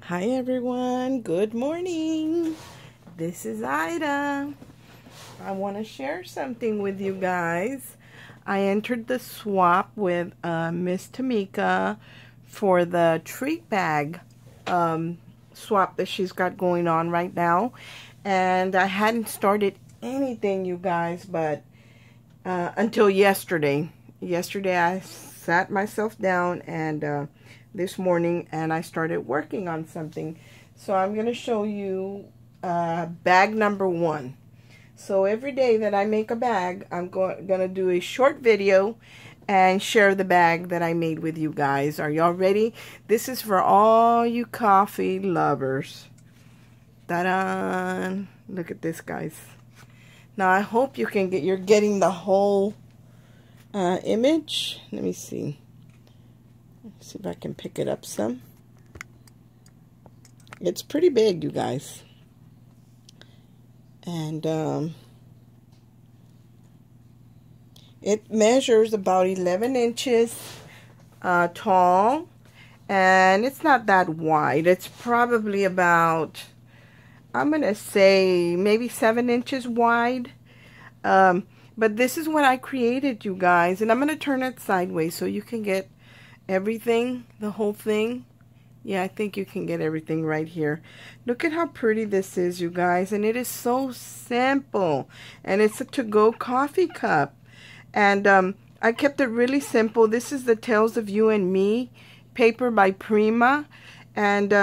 Hi everyone, good morning. This is Ida. I want to share something with you guys. I entered the swap with Miss Tamika for the treat bag swap that she's got going on right now. And I hadn't started anything, you guys, but until yesterday. Yesterday I sat myself down and this morning and I started working on something. So I'm going to show you bag number 1. So every day that I make a bag, I'm going to do a short video and share the bag that I made with you guys. Are y'all ready? This is for all you coffee lovers. Ta-da! Look at this, guys. Now I hope you're getting the whole image. Let me see. Let's see if I can pick it up some. It's pretty big, you guys. And it measures about 11 inches tall. And it's not that wide. It's probably about, I'm going to say, maybe 7 inches wide. But this is what I created, you guys. And I'm going to turn it sideways so you can get everything, the whole thing. Yeah, I think you can get everything right here. Look at how pretty this is, you guys. And it is so simple. And it's a to-go coffee cup. And I kept it really simple. This is the Tales of You and Me paper by Prima. And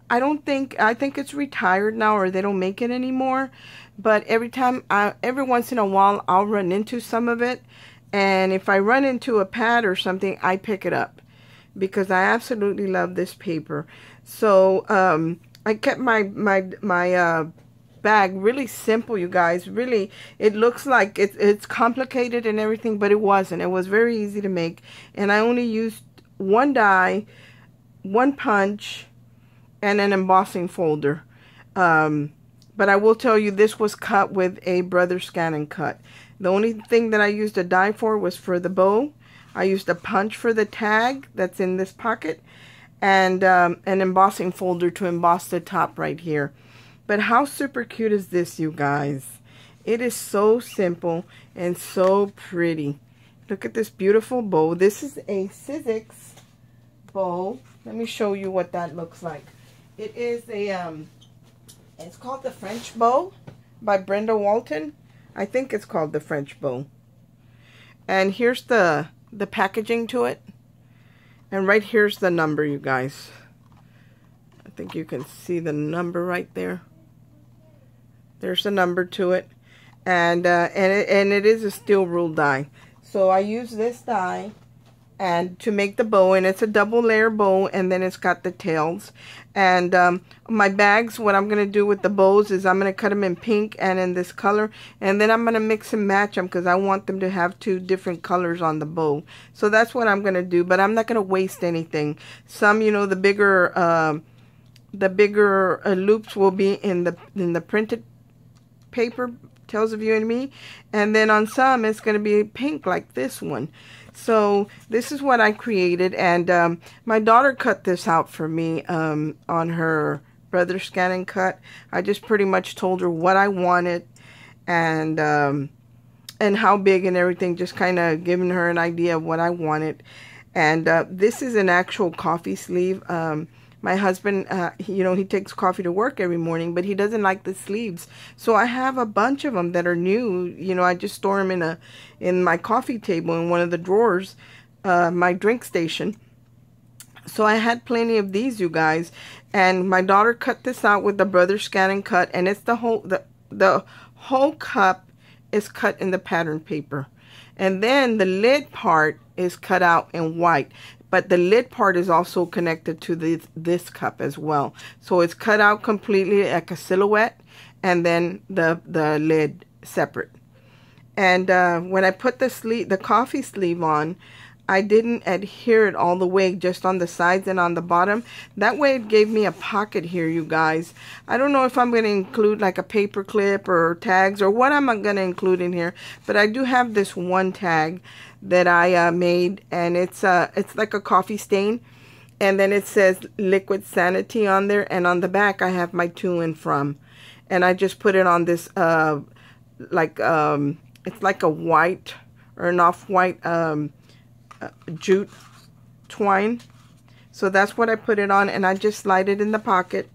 I think it's retired now, or they don't make it anymore. But every once in a while, I'll run into some of it. And if I run into a pad or something, I pick it up because I absolutely love this paper. So I kept my bag really simple, you guys. Really, it looks like it's complicated and everything, but it wasn't. It was very easy to make. And I only used one die, one punch, and an embossing folder. But I will tell you, this was cut with a Brother Scan & Cut. The only thing that I used a die for was for the bow. I used a punch for the tag that's in this pocket. And an embossing folder to emboss the top right here. But how super cute is this, you guys? It is so simple and so pretty. Look at this beautiful bow. This is a Sizzix bow. Let me show you what that looks like. It is a, it's called the French Bow by Brenda Walton. I think it's called the French Bow. And here's the packaging to it. And right here's the number, you guys. I think you can see the number right there. There's the number to it. And it is a steel rule die. So I use this die and to make the bow, and it's a double layer bow, and then it's got the tails. And my bags, what I'm going to do with the bows is I'm going to cut them in pink and in this color, and then I'm going to mix and match them because I want them to have 2 different colors on the bow. So that's what I'm going to do, but I'm not going to waste anything. Some, you know, the bigger loops will be in the printed paper, Tales of You and Me, and then on some it's going to be pink like this one. So this is what I created, and my daughter cut this out for me on her Brother Scan & Cut. I just pretty much told her what I wanted and how big and everything, just kind of giving her an idea of what I wanted. And this is an actual coffee sleeve. My husband, you know, he takes coffee to work every morning, but he doesn't like the sleeves. So I have a bunch of them that are new. You know, I just store them in my coffee table in one of the drawers, my drink station. So I had plenty of these, you guys. And my daughter cut this out with the Brother Scan & Cut, and it's the whole cup is cut in the pattern paper. And then the lid part is cut out in white. But the lid part is also connected to this cup as well. So it's cut out completely like a silhouette, and then the lid separate. And when I put the coffee sleeve on, I didn't adhere it all the way, just on the sides and on the bottom. That way it gave me a pocket here, you guys. I don't know if I'm going to include like a paper clip or tags or what I'm going to include in here, but I do have this one tag that I made, and it's like a coffee stain. And then it says Liquid Sanity on there. And on the back, I have my to and from. And I just put it on this, it's like a white or an off-white jute twine. So that's what I put it on. And I just slide it in the pocket.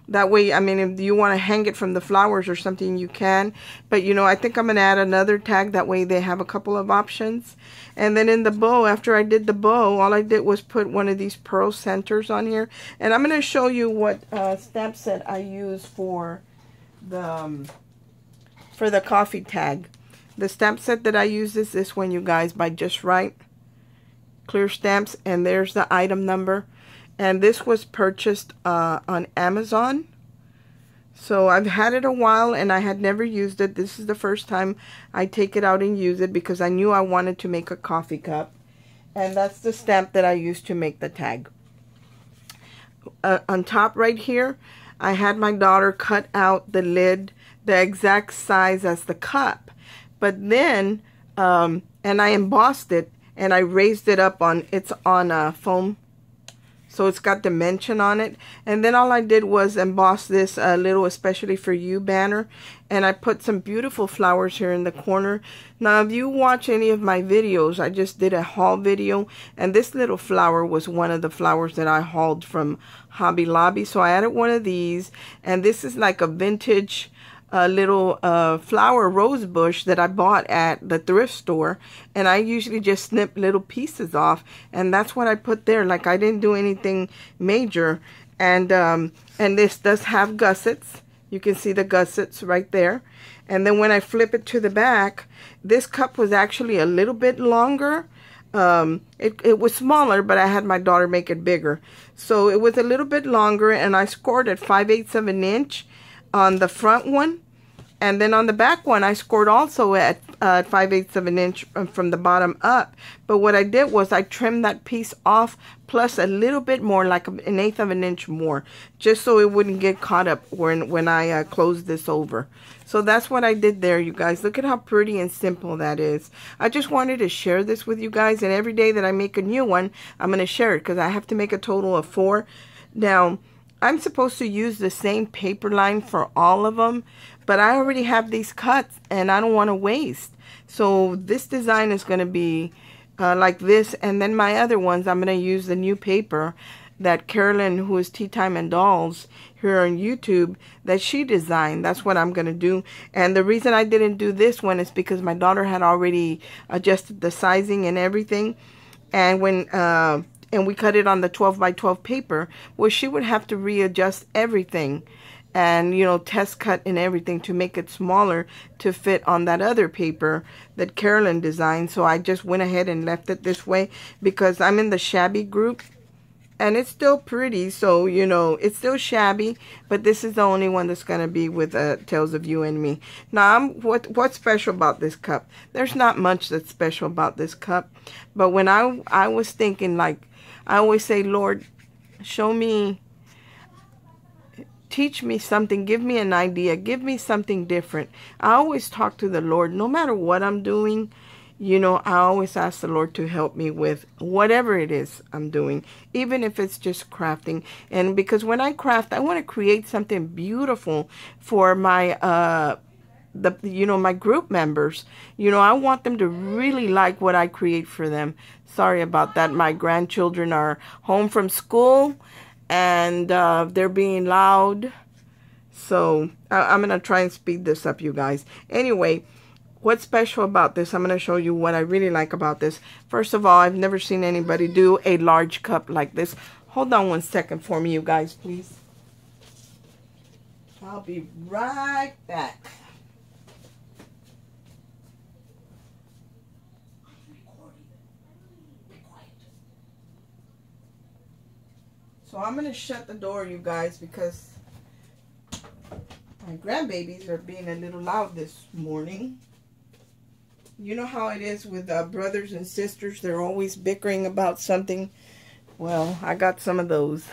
That way, I mean, if you want to hang it from the flowers or something, you can. But, you know, I think I'm going to add another tag. That way they have a couple of options. And then in the bow, after I did the bow, all I did was put one of these pearl centers on here. And I'm going to show you what stamp set I use for the coffee tag. The stamp set that I use is this one, you guys, by Just Right. Clear stamps. And there's the item number. And this was purchased on Amazon. So I've had it a while and I had never used it. This is the first time I take it out and use it because I knew I wanted to make a coffee cup. And that's the stamp that I used to make the tag. On top right here, I had my daughter cut out the lid the exact size as the cup. But then, and I embossed it and I raised it up on, it's on foam. So it's got dimension on it. And then all I did was emboss this little Especially For You banner. And I put some beautiful flowers here in the corner. Now, if you watch any of my videos, I just did a haul video. And this little flower was one of the flowers that I hauled from Hobby Lobby. So I added one of these. And this is like a vintage little flower rose bush that I bought at the thrift store, and I usually just snip little pieces off, and that's what I put there. Like, I didn't do anything major. And this does have gussets. You can see the gussets right there. And then when I flip it to the back, this cup was actually a little bit longer. It was smaller, but I had my daughter make it bigger, so it was a little bit longer, and I scored at 5/8 of an inch on the front one. And then on the back one, I scored also at 5/8 of an inch from the bottom up. But what I did was I trimmed that piece off plus a little bit more, like 1/8 of an inch more, just so it wouldn't get caught up when I closed this over. So that's what I did there, you guys. Look at how pretty and simple that is. I just wanted to share this with you guys. And every day that I make a new one, I'm going to share it because I have to make a total of 4. Now, I'm supposed to use the same paper line for all of them, but I already have these cuts and I don't want to waste. So this design is going to be like this, and then my other ones, I'm going to use the new paper that Carolyn, who is Tea Time and Dolls here on YouTube, that she designed. That's what I'm going to do. And the reason I didn't do this one is because my daughter had already adjusted the sizing and everything. And when and we cut it on the 12x12 paper, where she would have to readjust everything and, you know, test cut and everything to make it smaller to fit on that other paper that Carolyn designed. So I just went ahead and left it this way because I'm in the shabby group and it's still pretty. So, you know, it's still shabby, but this is the only one that's going to be with Tales of You and Me. Now, what's special about this cup? There's not much that's special about this cup. But when I was thinking, like, I always say, Lord, show me, teach me something, give me an idea, give me something different. I always talk to the Lord, no matter what I'm doing. You know, I always ask the Lord to help me with whatever it is I'm doing, even if it's just crafting. And because when I craft, I want to create something beautiful for my my group members. You know, I want them to really like what I create for them. Sorry about that. My grandchildren are home from school and they're being loud. So I'm going to try and speed this up, you guys. Anyway, what's special about this? I'm going to show you what I really like about this. First of all, I've never seen anybody do a large cup like this. Hold on one second for me, you guys, please. I'll be right back. So I'm going to shut the door, you guys, because my grandbabies are being a little loud this morning. You know how it is with brothers and sisters. They're always bickering about something. Well, I got some of those.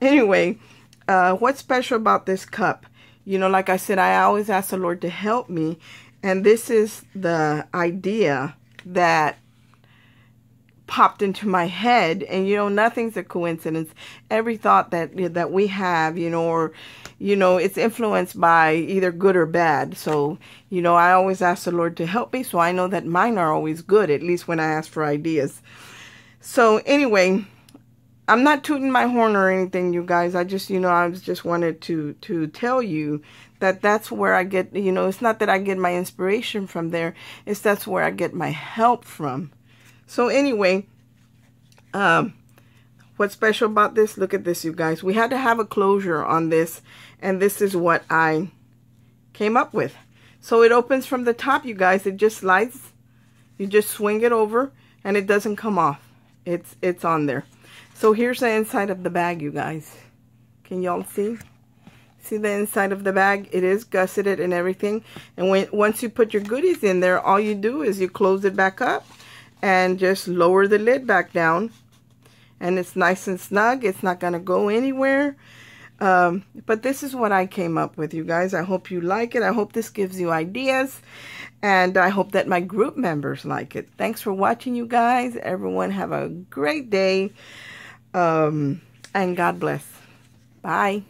Anyway, what's special about this cup? You know, like I said, I always ask the Lord to help me. And this is the idea that popped into my head. And you know, nothing's a coincidence. Every thought that we have, you know, or you know, it's influenced by either good or bad. So you know, I always ask the Lord to help me, so I know that mine are always good, at least when I ask for ideas. So anyway, I'm not tooting my horn or anything, you guys. I just, you know, I just wanted to tell you that that's where I get, you know, it's not that I get my inspiration from there. It's that's where I get my help from. So anyway, what's special about this? Look at this, you guys. We had to have a closure on this, and this is what I came up with. So it opens from the top, you guys. It just slides. You just swing it over, and it doesn't come off. It's on there. So here's the inside of the bag, you guys. Can y'all see? See the inside of the bag? It is gusseted and everything. And once you put your goodies in there, all you do is you close it back up and just lower the lid back down. And it's nice and snug. It's not going to go anywhere. But this is what I came up with, you guys. I hope you like it. I hope this gives you ideas. And I hope that my group members like it. Thanks for watching, you guys. Everyone have a great day. And God bless. Bye.